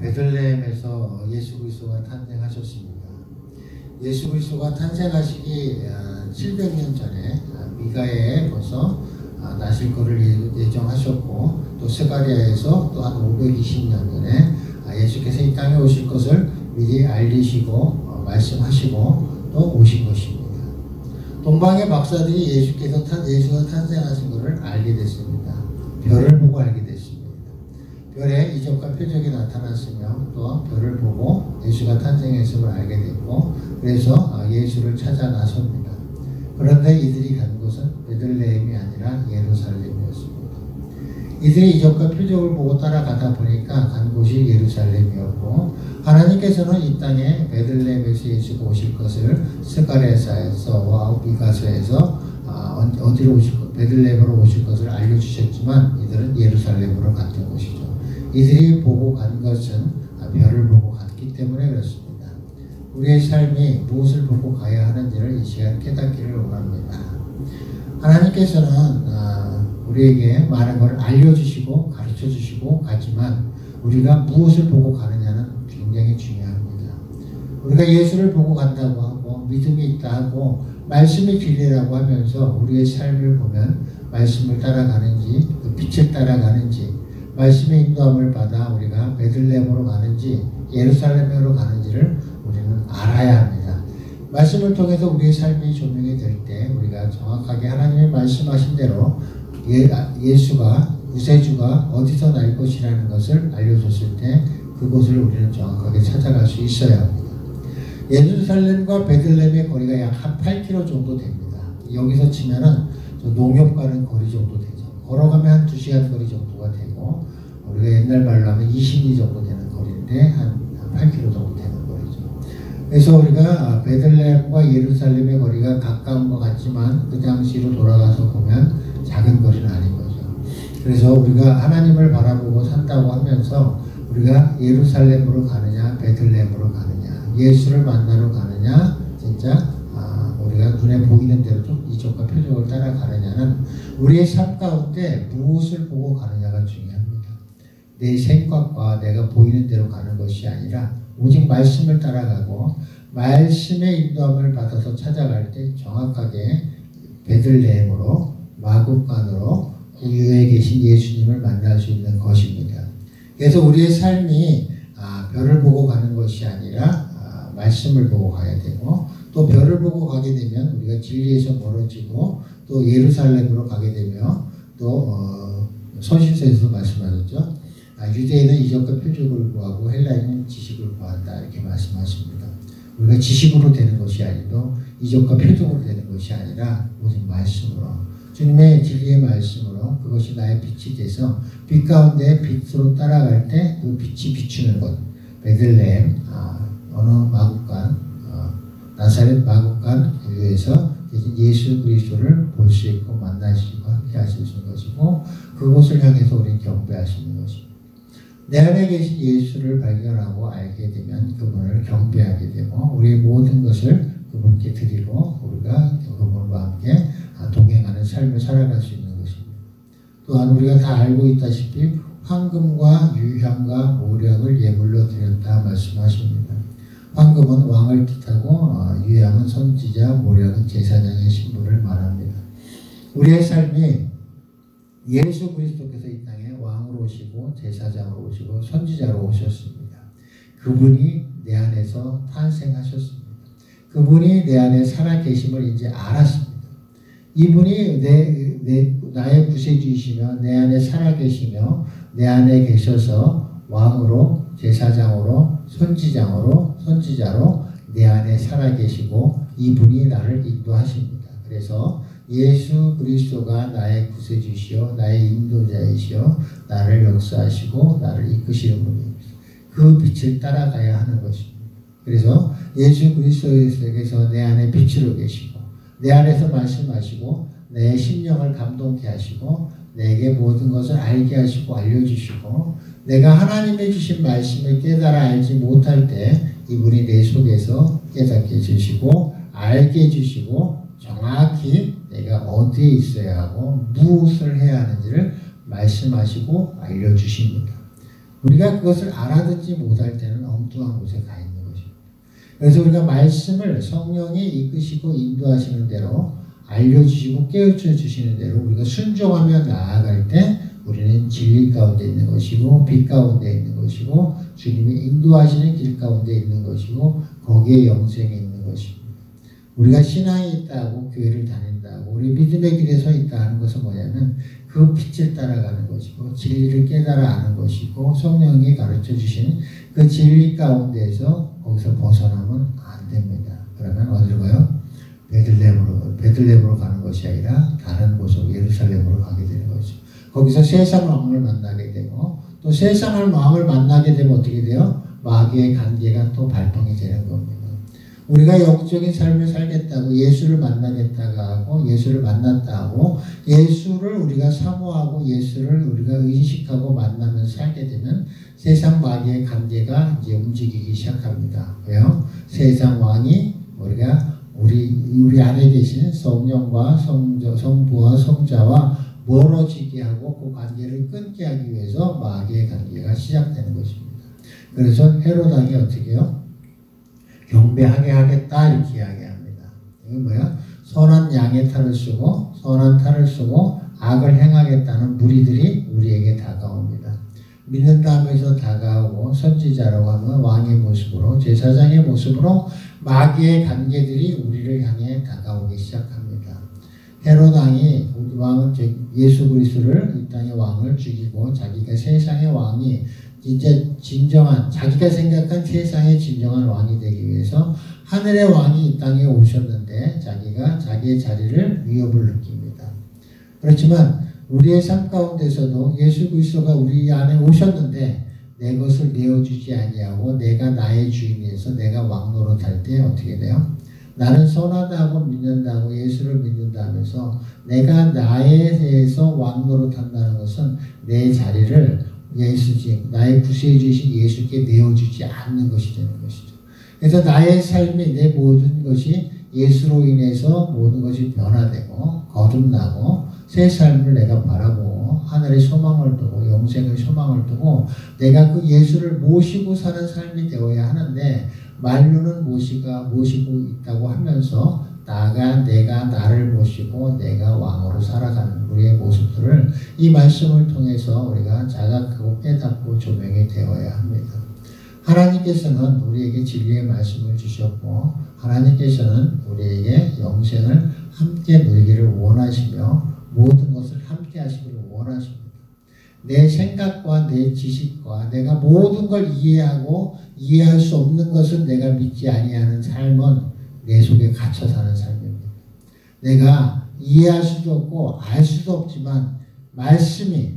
베들레헴에서 예수 그리스도가 탄생하셨습니다. 예수 그리스도가 탄생하시기 700년 전에 미가에 벌써 나실 것을 예정하셨고, 또 스가랴에서 또 한 520년 전에 예수께서 이 땅에 오실 것을 미리 알리시고 말씀하시고 또 오신 것입니다. 동방의 박사들이 예수가 탄생하신 것을 알게 됐습니다. 별을 보고 알게 됐습니다. 별에 이적과 표적이 나타났으며 또 별을 보고 예수가 탄생했음을 알게 됐고, 그래서 예수를 찾아 나섭니다. 그런데 이들이 간 곳은 베들레헴이 아니라 예루살렘이었습니다. 이들이 이적과 표적을 보고 따라가다 보니까 간 곳이 예루살렘이었고, 하나님께서는 이 땅에 베들레헴에서 예수가 오실 것을 스가랴서와 미가서에서 어디로 오실 것, 베들레헴으로 오실 것을 알려주셨지만 이들은 예루살렘으로 갔던 것이죠. 이들이 보고 간 것은 별을 보고 갔기 때문에 그렇습니다. 우리의 삶이 무엇을 보고 가야 하는지를 이 시간 깨닫기를 원합니다. 하나님께서는 우리에게 많은 걸 알려주시고 가르쳐주시고 가지만 우리가 무엇을 보고 가느냐는 굉장히 중요합니다. 우리가 예수를 보고 간다고 하고 믿음이 있다 하고 말씀이 진리라고 하면서 우리의 삶을 보면 말씀을 따라가는지 그 빛을 따라가는지 말씀의 인도함을 받아 우리가 베들레헴으로 가는지 예루살렘으로 가는지를 우리는 알아야 합니다. 말씀을 통해서 우리의 삶이 조명이 될 때 우리가 정확하게 하나님이 말씀하신 대로 예수가 구세주가 어디서 날 것이라는 것을 알려줬을 때 그곳을 우리는 정확하게 찾아갈 수 있어야 합니다. 예루살렘과 베들레헴의 거리가 약 한 8km 정도 됩니다. 여기서 치면은 농협 가는 거리 정도 되죠. 걸어가면 한 2시간 거리 정도가 되고, 우리가 옛날 말로 하면 20리 정도 되는 거리인데 한 8km 정도 되는 거리죠. 그래서 우리가 베들레헴과 예루살렘의 거리가 가까운 것 같지만 그 당시로 돌아가서 보면 작은 거리는 아닌 거죠. 그래서 우리가 하나님을 바라보고 산다고 하면서 우리가 예루살렘으로 가느냐 베들레헴으로 가느냐 예수를 만나러 가느냐 진짜 우리가 눈에 보이는 대로 좀 이적과 표적을 따라가느냐는 우리의 삶 가운데 무엇을 보고 가느냐가 중요합니다. 내 생각과 내가 보이는 대로 가는 것이 아니라 오직 말씀을 따라가고 말씀의 인도함을 받아서 찾아갈 때 정확하게 베들레헴으로 마국간으로 우유에 계신 예수님을 만날 수 있는 것입니다. 그래서 우리의 삶이 별을 보고 가는 것이 아니라 말씀을 보고 가야 되고, 또 별을 보고 가게 되면 우리가 진리에서 멀어지고 또 예루살렘으로 가게 되며 또 서신서에서 말씀하셨죠. 유대인은 이적과 표적을 구하고 헬라인은 지식을 구한다 이렇게 말씀하십니다. 우리가 지식으로 되는 것이 아니고 이적과 표적으로 되는 것이 아니라 오직 말씀으로 주님의 진리의 말씀으로 그것이 나의 빛이 돼서 빛 가운데 빛으로 따라갈 때 그 빛이 비추는 곳 베들레헴 어느 마국간 나사렛 마국간 교회에서 예수 그리스도를 볼 수 있고 만날 수 있고 함께 하실 수 있는 것이고 그곳을 향해서 우리는 경배할 수 있는 것입니다. 내 안에 계신 예수를 발견하고 알게 되면 그분을 경배하게 되고 우리의 모든 것을 그분께 드리고 우리가 그분과 함께 동행하는 삶을 살아갈 수 있는 것입니다. 또한 우리가 다 알고 있다시피 황금과 유향과 모략을 예물로 드렸다 말씀하십니다. 황금은 왕을 뜻하고 유향은 선지자, 모략은 제사장의 신분을 말합니다. 우리의 삶이 예수 그리스도께서 이 땅에 왕으로 오시고 제사장으로 오시고 선지자로 오셨습니다. 그분이 내 안에서 탄생하셨습니다. 그분이 내 안에 살아계심을 이제 알았습니다. 이분이 나의 구세주이시며 내 안에 살아계시며 내 안에 계셔서 왕으로 제사장으로 선지자로 내 안에 살아계시고 이분이 나를 인도하십니다. 그래서 예수 그리스도가 나의 구세주시오 나의 인도자이시오 나를 역사하시고 나를 이끄시는 분입니다. 그 빛을 따라가야 하는 것입니다. 그래서 예수 그리스도께서 내 안에 빛으로 계시고 내 안에서 말씀하시고 내 심령을 감동케 하시고 내게 모든 것을 알게 하시고 알려주시고 내가 하나님의 주신 말씀을 깨달아 알지 못할 때 이분이 내 속에서 깨닫게 해주시고 알게 해주시고 정확히 내가 어디에 있어야 하고 무엇을 해야 하는지를 말씀하시고 알려주십니다. 우리가 그것을 알아듣지 못할 때는 엉뚱한 곳에 가 있는 것입니다. 그래서 우리가 말씀을 성령이 이끄시고 인도하시는 대로 알려주시고 깨우쳐 주시는 대로 우리가 순종하며 나아갈 때 우리는 진리 가운데 있는 것이고 빛 가운데 있는 것이고 주님이 인도하시는 길 가운데 있는 것이고 거기에 영생이 있는 것입니다. 우리가 신앙이 있다고 교회를 다닌다고 우리 믿음의 길에 서 있다 하는 것은 뭐냐면 그 빛을 따라가는 것이고 진리를 깨달아 아는 것이고 성령이 가르쳐 주신 그 진리 가운데에서 거기서 벗어나면 안 됩니다. 그러면 어디로 가요? 베들레헴으로 가는 것이 아니라 다른 곳으로 예루살렘으로 가게 되는 거죠. 거기서 세상 왕을 만나게 되고 또 세상을 왕을 만나게 되면 어떻게 돼요? 마귀의 관계가 또 발동이 되는 겁니다. 우리가 영적인 삶을 살겠다고 예수를 만나겠다고 하고 예수를 만났다 하고 예수를 우리가 사모하고 예수를 우리가 의식하고 만나면서 살게 되면 세상 마귀의 관계가 이제 움직이기 시작합니다. 왜요? 세상 왕이 우리 안에 계신 성령과 성부와 성자와 멀어지게 하고 그 관계를 끊게 하기 위해서 마귀의 관계가 시작되는 것입니다. 그래서 헤롯 왕이 어떻게 해요? 경배하게 하겠다 이렇게 이야기합니다. 이건 뭐야? 선한 양의 탈을 쓰고 악을 행하겠다는 무리들이 우리에게 다가옵니다. 믿는다 하면서 다가오고 선지자라고 하면 왕의 모습으로 제사장의 모습으로 마귀의 관계들이 우리를 향해 다가오기 시작합니다. 헤롯 왕이 예수 그리스도를 이 땅의 왕을 죽이고 자기가 세상의 왕이 이제 진정한 자기가 생각한 세상의 진정한 왕이 되기 위해서 하늘의 왕이 이 땅에 오셨는데 자기가 자기의 자리를 위협을 느낍니다. 그렇지만 우리의 삶 가운데서도 예수 그리스도가 우리 안에 오셨는데 내 것을 내어주지 아니하고 내가 나의 주인에서 내가 왕 노릇할 때 어떻게 돼요? 나는 선하다고 믿는다고 예수를 믿는다 하면서 내가 나에 대해서 왕 노릇한다는 것은 내 자리를 나의 구세해 주신 예수께 내어주지 않는 것이 되는 것이죠. 그래서 나의 삶이 내 모든 것이 예수로 인해서 모든 것이 변화되고 거듭나고 새 삶을 내가 바라보고 하늘의 소망을 두고 영생의 소망을 두고 내가 그 예수를 모시고 사는 삶이 되어야 하는데 말로는 모시고 있다고 하면서 내가 나를 모시고 내가 왕으로 살아가는 우리의 모습들을 이 말씀을 통해서 우리가 자각하고 깨닫고 조명이 되어야 합니다. 하나님께서는 우리에게 진리의 말씀을 주셨고 하나님께서는 우리에게 영생을 함께 누리기를 원하시며 모든 것을 함께 하시기를 원하십니다. 내 생각과 내 지식과 내가 모든 걸 이해하고 이해할 수 없는 것은 내가 믿지 아니하는 삶은 내 속에 갇혀 사는 삶입니다. 내가 이해할 수도 없고 알 수도 없지만 말씀이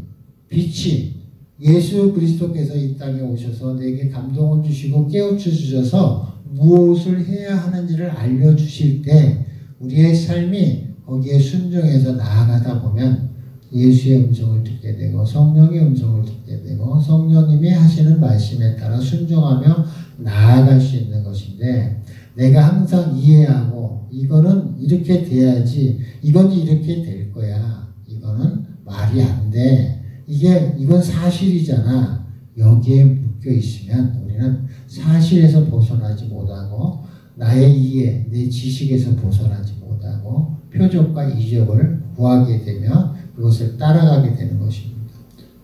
빛이 예수 그리스도께서 이 땅에 오셔서 내게 감동을 주시고 깨우쳐 주셔서 무엇을 해야 하는지를 알려주실 때 우리의 삶이 거기에 순종해서 나아가다 보면 예수의 음성을 듣게 되고 성령의 음성을 듣게 되고 성령님이 하시는 말씀에 따라 순종하며 나아갈 수 있는 것인데 내가 항상 이해하고 이거는 이렇게 돼야지 이건 이렇게 될 거야 이거는 말이 안 돼 이건 사실이잖아 여기에 묶여 있으면 우리는 사실에서 벗어나지 못하고 나의 이해 내 지식에서 벗어나지 못하고 표적과 이적을 구하게 되며 그것을 따라가게 되는 것입니다.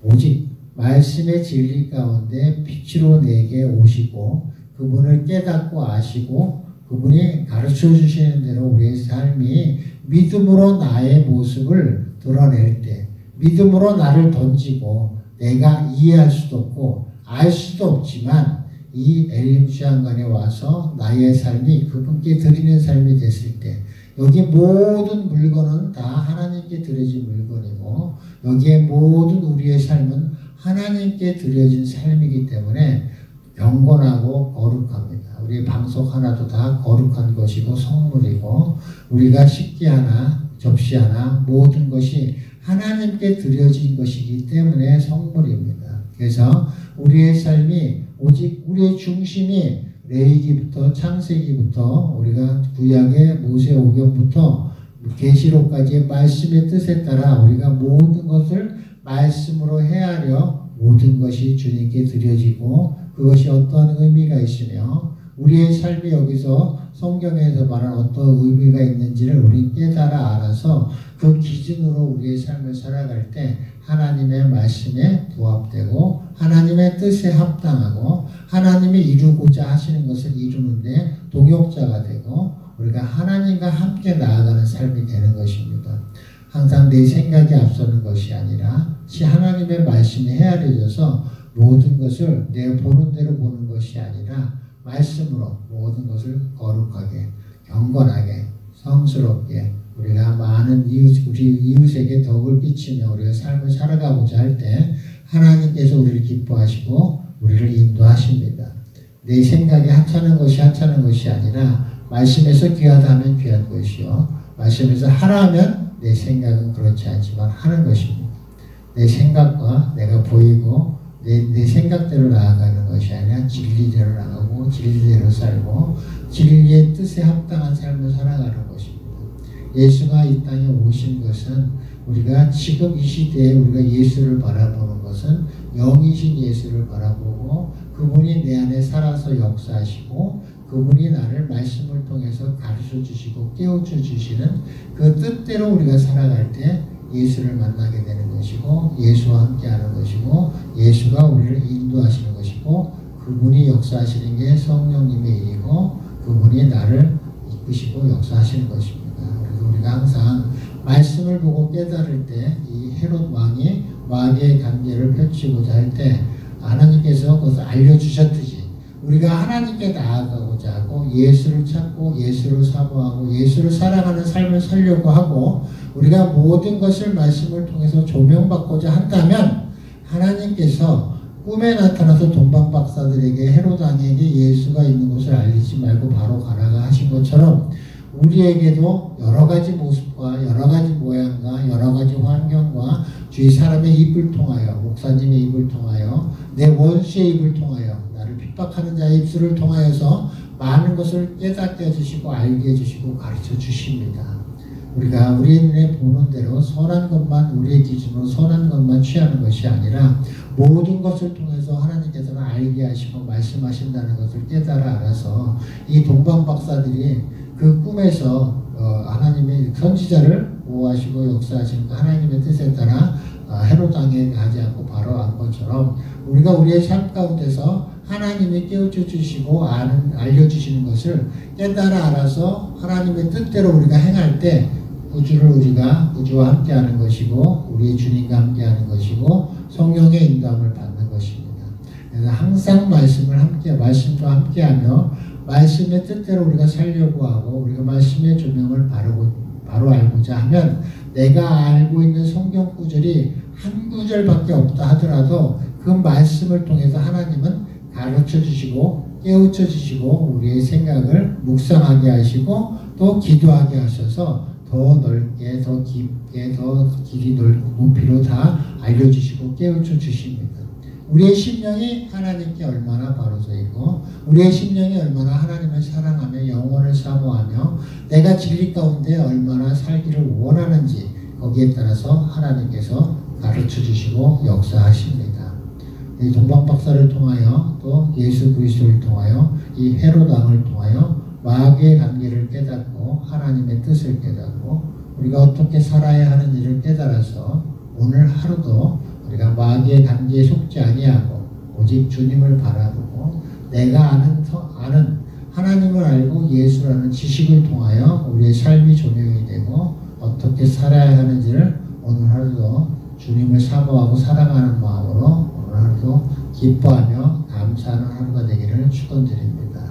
오직 말씀의 진리 가운데 빛으로 내게 오시고 그분을 깨닫고 아시고 그분이 가르쳐 주시는 대로 우리의 삶이 믿음으로 나의 모습을 드러낼 때 믿음으로 나를 던지고 내가 이해할 수도 없고 알 수도 없지만 이 엘림 수양관에 와서 나의 삶이 그분께 드리는 삶이 됐을 때 여기 모든 물건은 다 하나님께 드려진 물건이고 여기에 모든 우리의 삶은 하나님께 드려진 삶이기 때문에 경건하고 거룩합니다. 우리의 방석 하나도 다 거룩한 것이고 성물이고 우리가 식기 하나 접시 하나 모든 것이 하나님께 드려진 것이기 때문에 성물입니다. 그래서 우리의 삶이 오직 우리의 중심이 레위기부터 창세기부터 우리가 구약의 모세오경부터 계시록까지의 말씀의 뜻에 따라 우리가 모든 것을 말씀으로 헤아려 모든 것이 주님께 드려지고 그것이 어떠한 의미가 있으며 우리의 삶이 여기서 성경에서 말한 어떤 의미가 있는지를 우리 깨달아 알아서 그 기준으로 우리의 삶을 살아갈 때 하나님의 말씀에 부합되고 하나님의 뜻에 합당하고 하나님이 이루고자 하시는 것을 이루는데 동역자가 되고 우리가 하나님과 함께 나아가는 삶이 되는 것입니다. 항상 내 생각이 앞서는 것이 아니라 하나님의 말씀이 헤아려져서 모든 것을 내 보는 대로 보는 것이 아니라 말씀으로 모든 것을 거룩하게, 경건하게, 성스럽게 우리가 많은 우리 이웃에게 덕을 끼치며 우리가 삶을 살아가고자 할 때 하나님께서 우리를 기뻐하시고 우리를 인도하십니다. 내 생각이 하찮은 것이 아니라 말씀에서 귀하다 하면 귀한 것이요 말씀에서 하라 하면 내 생각은 그렇지 않지만 하는 것입니다. 내 생각과 내가 보이고 내 생각대로 나아가는 것이 아니라 진리대로 나가고 진리대로 살고 진리의 뜻에 합당한 삶을 살아가는 것입니다. 예수가 이 땅에 오신 것은 우리가 지금 이 시대에 우리가 예수를 바라보는 것은 영이신 예수를 바라보고 그분이 내 안에 살아서 역사하시고 그분이 나를 말씀을 통해서 가르쳐 주시고 깨우쳐 주시는 그 뜻대로 우리가 살아갈 때 예수를 만나게 되는 것이고 예수와 함께하는 것이고 예수가 우리를 인도하시는 것이고 그분이 역사하시는 게 성령님의 일이고 그분이 나를 이끄시고 역사하시는 것입니다. 그래서 우리가 항상 말씀을 보고 깨달을 때 이 헤롯 왕이 마귀의 관계를 펼치고자 할 때 하나님께서 그것을 알려주셨듯이 우리가 하나님께 나아가고자 하고 예수를 찾고 예수를 사모하고 예수를 사랑하는 삶을 살려고 하고 우리가 모든 것을 말씀을 통해서 조명받고자 한다면 하나님께서 꿈에 나타나서 동방박사들에게 헤롯 왕에게 예수가 있는 곳을 알리지 말고 바로 가라가 하신 것처럼 우리에게도 여러 가지 모습과 여러 가지 모양과 여러 가지 환경과 주위 사람의 입을 통하여 목사님의 입을 통하여 내 원수의 입을 통하여 나를 핍박하는 자의 입술을 통하여서 많은 것을 깨닫게 해주시고 알게 해주시고 가르쳐 주십니다. 우리가 우리의 눈에 보는 대로 선한 것만 우리의 기준으로 선한 것만 취하는 것이 아니라 모든 것을 통해서 하나님께서는 알게 하시고 말씀하신다는 것을 깨달아 알아서 이 동방박사들이 그 꿈에서 하나님의 선지자를 보호하시고 역사하시는 하나님의 뜻에 따라 헤롯 왕에 가지 않고 바로 안 것처럼 우리가 우리의 삶 가운데서 하나님이 깨우쳐 주시고 알려주시는 것을 깨달아 알아서 하나님의 뜻대로 우리가 행할 때 우주와 함께하는 것이고 우리의 주님과 함께하는 것이고 성령의 인도함을 받는 것입니다. 그래서 항상 말씀과 함께하며 말씀의 뜻대로 우리가 살려고 하고 우리가 말씀의 조명을 바로 알고자 하면 내가 알고 있는 성경 구절이 한 구절밖에 없다 하더라도 그 말씀을 통해서 하나님은 가르쳐 주시고 깨우쳐 주시고 우리의 생각을 묵상하게 하시고 또 기도하게 하셔서 더 넓게 더 깊게 더 길이 높이로 다 알려주시고 깨우쳐 주십니다. 우리의 심령이 하나님께 얼마나 바로 서 있고 우리의 심령이 얼마나 하나님을 사랑하며 영혼을 사모하며 내가 진리 가운데 얼마나 살기를 원하는지 거기에 따라서 하나님께서 가르쳐 주시고 역사하십니다. 이 동방박사를 통하여 또 예수 그리스도를 통하여 이 헤롯 왕을 통하여 마귀의 관계를 깨닫고 하나님의 뜻을 깨닫고 우리가 어떻게 살아야 하는지를 깨달아서 오늘 하루도 우리가 마귀의 관계에 속지 아니하고 오직 주님을 바라보고 내가 아는 하나님을 알고 예수라는 지식을 통하여 우리의 삶이 조명이 되고 어떻게 살아야 하는지를 오늘 하루도 주님을 사모하고 사랑하는 마음으로 오늘 하루도 기뻐하며 감사하는 하루가 되기를 축원드립니다.